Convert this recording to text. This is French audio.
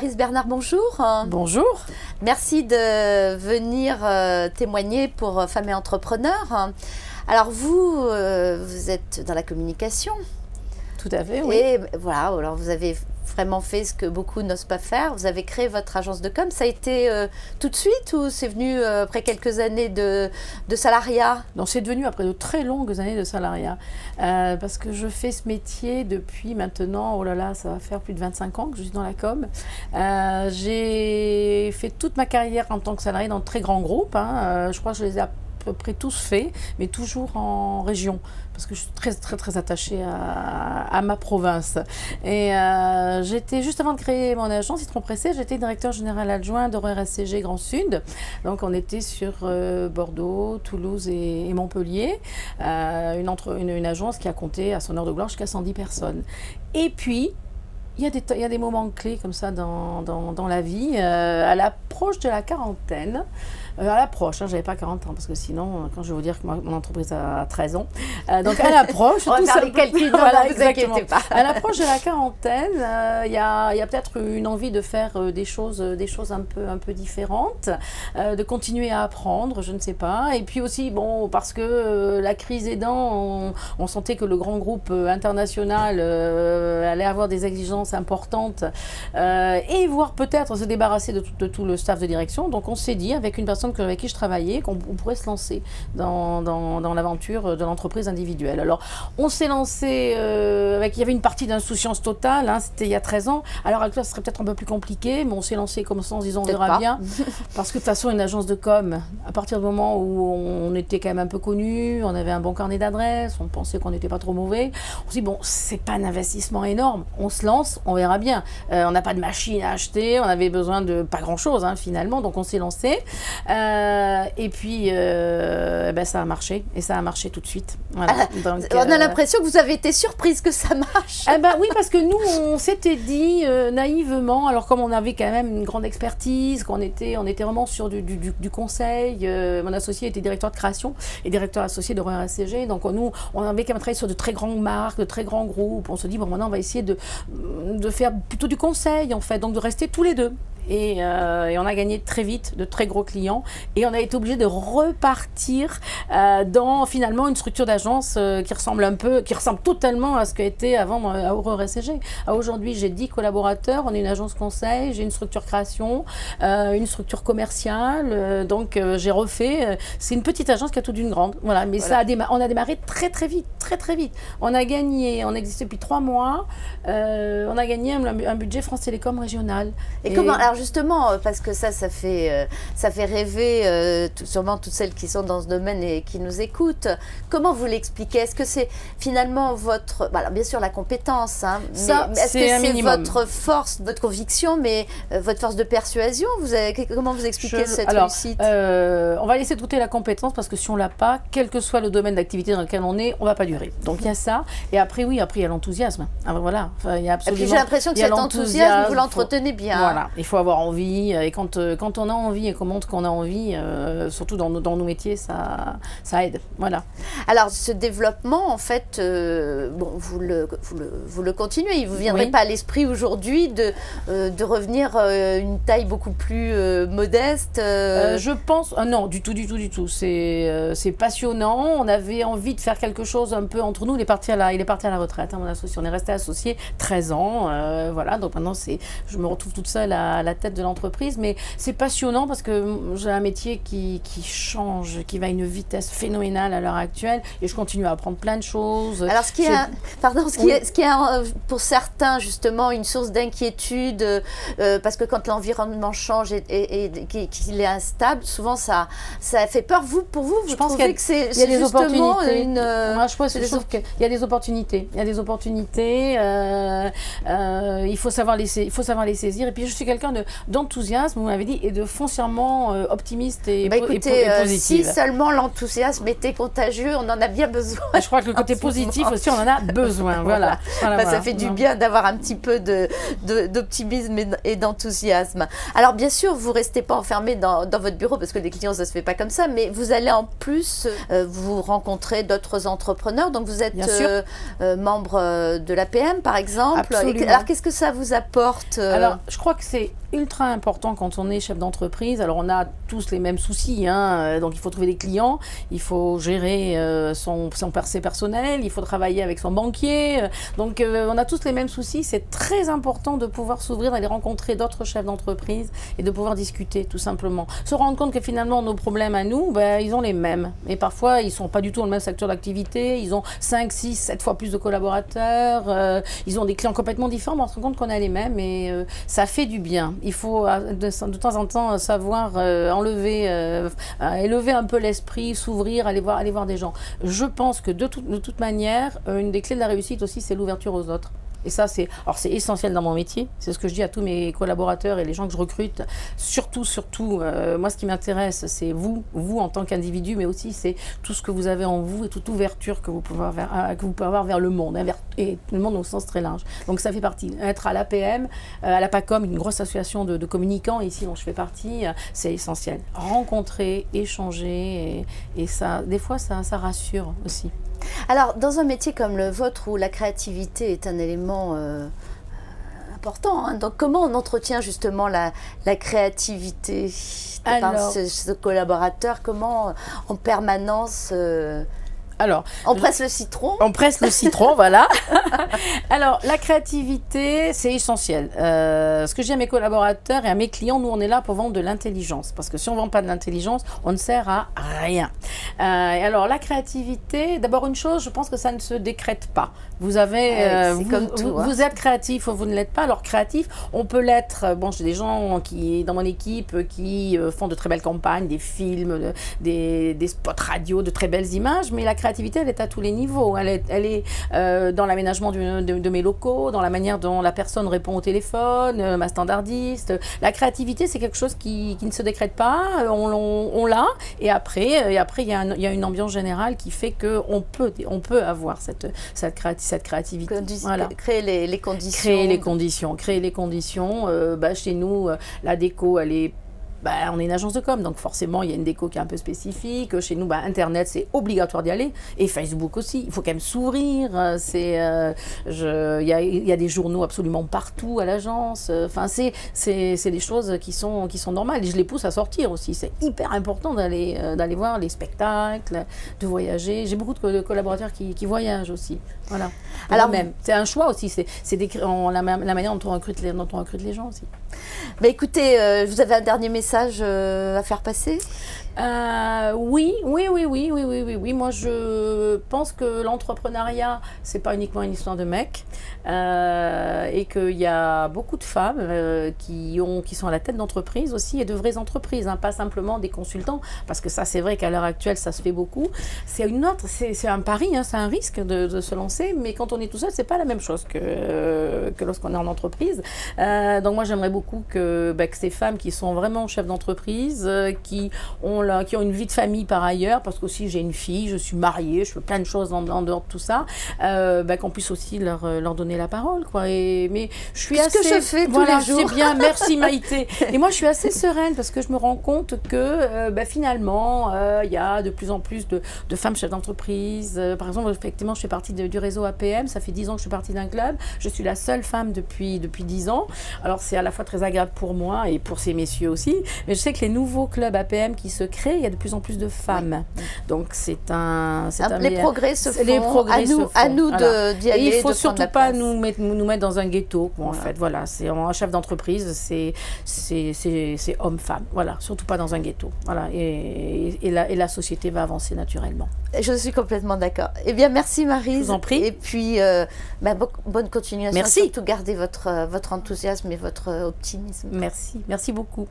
Clarisse Bernard, bonjour. Bonjour. Merci de venir témoigner pour Femmes et Entrepreneurs. Alors vous êtes dans la communication. Tout à fait, oui. Et voilà, alors vous avez vraiment fait ce que beaucoup n'osent pas faire. Vous avez créé votre agence de com. Ça a été tout de suite ou c'est venu après quelques années de salariat? Non, c'est devenu après de très longues années de salariat. Parce que je fais ce métier depuis maintenant, oh là là, ça va faire plus de 25 ans que je suis dans la com. J'ai fait toute ma carrière en tant que salarié dans de très grands groupes. Je crois que je les ai à peu près tous faits, mais toujours en région, parce que je suis très attachée à ma province. Et j'étais, juste avant de créer mon agence Citron Pressé, j'étais directeur général adjoint d'EuroRSCG Grand Sud. Donc on était sur Bordeaux, Toulouse et Montpellier, une agence qui a compté à son heure de gloire jusqu'à 110 personnes. Et puis, il y a des moments clés comme ça dans la vie, à l'approche de la quarantaine. À l'approche, j'avais pas 40 ans, parce que sinon, quand je vais vous dire que mon entreprise a 13 ans, donc à l'approche... On va faire les calculs, voilà, ne vous inquiétez pas. À l'approche de la quarantaine, il y a peut-être une envie de faire des choses un peu différentes, de continuer à apprendre, je ne sais pas. Et puis aussi, bon, parce que la crise aidant, on sentait que le grand groupe international allait avoir des exigences importantes, et voire peut-être se débarrasser de tout le staff de direction. Donc on s'est dit, avec une personne avec qui je travaillais, qu'on pourrait se lancer dans l'aventure de l'entreprise individuelle. Alors, on s'est lancé il y avait une partie d'insouciance totale, c'était il y a 13 ans. Alors, actuellement, ce serait peut-être un peu plus compliqué, mais on s'est lancé comme ça en se disant, on verra bien. Parce que de toute façon, une agence de com, à partir du moment où on était quand même un peu connu, on avait un bon carnet d'adresses, on pensait qu'on n'était pas trop mauvais, on s'est dit, bon, c'est pas un investissement énorme, on se lance, on verra bien. On n'a pas de machine à acheter, on avait besoin de pas grand-chose, finalement, donc on s'est lancé. Et puis, ça a marché, et ça a marché tout de suite. Voilà. Donc, on a l'impression que vous avez été surprise que ça marche. Oui, parce que nous, on s'était dit naïvement, alors comme on avait quand même une grande expertise, on était vraiment sur du conseil, mon associé était directeur de création et directeur associé d'EuroRSCG, donc nous, on avait quand même travaillé sur de très grandes marques, de très grands groupes. On se dit, bon, maintenant, on va essayer de faire plutôt du conseil, en fait, donc de rester tous les deux. Et on a gagné très vite de très gros clients et on a été obligé de repartir dans finalement une structure d'agence qui ressemble totalement à ce qu'était avant à EuroRSCG. Aujourd'hui, j'ai 10 collaborateurs, on est une agence conseil, j'ai une structure création, une structure commerciale, donc j'ai refait. C'est une petite agence qui a tout d'une grande. Voilà, mais voilà. On a démarré très vite. On a gagné, on existe depuis 3 mois, on a gagné un budget France Télécom régional. Et comment, alors justement, parce que ça fait rêver sûrement toutes celles qui sont dans ce domaine et qui nous écoutent. Comment vous l'expliquez? Est-ce que c'est finalement votre, alors bien sûr la compétence, mais est-ce que c'est votre force, votre conviction, mais votre force de persuasion? Comment vous expliquez cette réussite? On va laisser de côté la compétence, parce que si on l'a pas, quel que soit le domaine d'activité dans lequel on est, on va pas durer. Donc il y a ça. Et après il y a l'enthousiasme. Voilà. Il y a absolument. Et puis j'ai l'impression que cet enthousiasme, vous l'entretenez bien. Voilà. Il faut avoir envie, et quand on a envie et qu'on montre qu'on a envie, surtout dans nos métiers, ça aide. Voilà. Alors ce développement, en fait, vous le continuez. Il ne vous viendrait pas à l'esprit aujourd'hui de revenir à une taille beaucoup plus modeste? Je pense, non, du tout. C'est passionnant. On avait envie de faire quelque chose un peu entre nous. Il est parti à la retraite, mon associé. On est resté associés 13 ans. Voilà, donc maintenant je me retrouve toute seule à la tête de l'entreprise, mais c'est passionnant parce que j'ai un métier qui change, qui va à une vitesse phénoménale à l'heure actuelle, et je continue à apprendre plein de choses. Alors ce qui est pour certains justement une source d'inquiétude, parce que quand l'environnement change et qu'il est instable, souvent ça fait peur. Pour vous, je pense que c'est justement une... Moi, je trouve qu'il y a des opportunités. Il faut savoir les saisir. Et puis je suis quelqu'un d'enthousiasme, vous m'avez dit, et de foncièrement optimiste et positive. Si seulement l'enthousiasme était contagieux, on en a bien besoin. Je crois que le côté positif aussi, on en a besoin. Voilà. Ça fait du bien d'avoir un petit peu d'optimisme et d'enthousiasme. Alors bien sûr, vous ne restez pas enfermé dans votre bureau, parce que les clients, ça ne se fait pas comme ça, mais vous allez en plus vous rencontrer d'autres entrepreneurs. entrepreneurs. Donc vous êtes Bien sûr. membre de l'APM, par exemple. Absolument. Alors qu'est-ce que ça vous apporte Alors, je crois que c'est ultra important quand on est chef d'entreprise. Alors, on a tous les mêmes soucis, hein. Donc il faut trouver des clients, il faut gérer son passé personnel, il faut travailler avec son banquier. Donc, on a tous les mêmes soucis. C'est très important de pouvoir s'ouvrir, d'aller rencontrer d'autres chefs d'entreprise et de pouvoir discuter, tout simplement. Se rendre compte que finalement, nos problèmes à nous, ils ont les mêmes. Et parfois, ils ne sont pas du tout dans le même secteur d'activité. Ils ont 5, 6, 7 fois plus de collaborateurs. Ils ont des clients complètement différents, mais on se rend compte qu'on a les mêmes et ça fait du bien. Il faut de temps en temps savoir élever un peu l'esprit, s'ouvrir, aller voir des gens. Je pense que de toute manière, une des clés de la réussite aussi, c'est l'ouverture aux autres. Et ça, c'est essentiel dans mon métier. C'est ce que je dis à tous mes collaborateurs et les gens que je recrute. Surtout, moi, ce qui m'intéresse, c'est vous en tant qu'individu, mais aussi c'est tout ce que vous avez en vous et toute ouverture que vous pouvez avoir vers le monde, hein, et le monde au sens très large. Donc, ça fait partie. Être à l'APM, à la PACOM, une grosse association de communicants ici dont je fais partie, c'est essentiel. Rencontrer, échanger, et ça, des fois, ça rassure aussi. Alors, dans un métier comme le vôtre où la créativité est un élément important, hein, donc comment on entretient justement la créativité par ce collaborateur? Comment en permanence Alors, on presse le citron. On presse le citron, voilà. Alors, la créativité, c'est essentiel. Ce que je dis à mes collaborateurs et à mes clients, nous, on est là pour vendre de l'intelligence. Parce que si on ne vend pas de l'intelligence, on ne sert à rien. Et alors, la créativité, d'abord une chose, je pense que ça ne se décrète pas. Vous avez, vous êtes créatif ou vous ne l'êtes pas. Alors, créatif, on peut l'être. Bon, j'ai des gens dans mon équipe qui font de très belles campagnes, des films, des spots radio, de très belles images, mais la créativité, elle est à tous les niveaux. Elle est dans l'aménagement de mes locaux, dans la manière dont la personne répond au téléphone, ma standardiste. La créativité, c'est quelque chose qui ne se décrète pas. On l'a. Et après, il y a une ambiance générale qui fait qu'on peut avoir cette créativité. Voilà. Créer les conditions. Créer les conditions. Chez nous, la déco, elle est... on est une agence de com, donc forcément, il y a une déco qui est un peu spécifique. Chez nous, Internet, c'est obligatoire d'y aller. Et Facebook aussi. Il faut quand même s'ouvrir. Il y a des journaux absolument partout à l'agence. Enfin, c'est des choses qui sont normales. Et je les pousse à sortir aussi. C'est hyper important d'aller voir les spectacles, de voyager. J'ai beaucoup de collaborateurs qui voyagent aussi. Voilà. Alors même, c'est un choix aussi. C'est la manière dont on recrute les gens aussi. Mais écoutez, vous avez un dernier message à faire passer ? Oui. Moi, je pense que l'entrepreneuriat, c'est pas uniquement une histoire de mecs, et qu'il y a beaucoup de femmes qui sont à la tête d'entreprises aussi, et de vraies entreprises, hein, pas simplement des consultants, parce que ça, c'est vrai qu'à l'heure actuelle, ça se fait beaucoup. C'est un pari, hein, c'est un risque de se lancer, mais quand on est tout seul, c'est pas la même chose que lorsqu'on est en entreprise. Donc moi, j'aimerais beaucoup que ces femmes qui sont vraiment chefs d'entreprise, qui ont une vie de famille par ailleurs, parce qu'aussi j'ai une fille, je suis mariée, je fais plein de choses en dehors de tout ça, qu'on puisse aussi leur donner la parole, quoi. Mais je suis ce que je fais tous les jours. C'est bien, merci Maïté. Et moi je suis assez sereine parce que je me rends compte que finalement il y a de plus en plus de femmes chefs d'entreprise. Par exemple, effectivement, je fais partie du réseau APM, ça fait 10 ans que je suis partie d'un club, je suis la seule femme depuis 10 ans. Alors c'est à la fois très agréable pour moi et pour ces messieurs aussi, mais je sais que les nouveaux clubs APM qui se créent, il y a de plus en plus de femmes. Oui. Donc les progrès se font. À nous d'y aller. Et il ne faut surtout pas nous mettre dans un ghetto. En fait, voilà, c'est un chef d'entreprise, c'est homme-femme. Voilà, surtout pas dans un ghetto. Voilà, et la société va avancer naturellement. Je suis complètement d'accord. Eh bien, merci Maryse. Je vous en prie. Et puis, bonne continuation. Merci. Surtout gardez votre enthousiasme et votre optimisme. Merci beaucoup.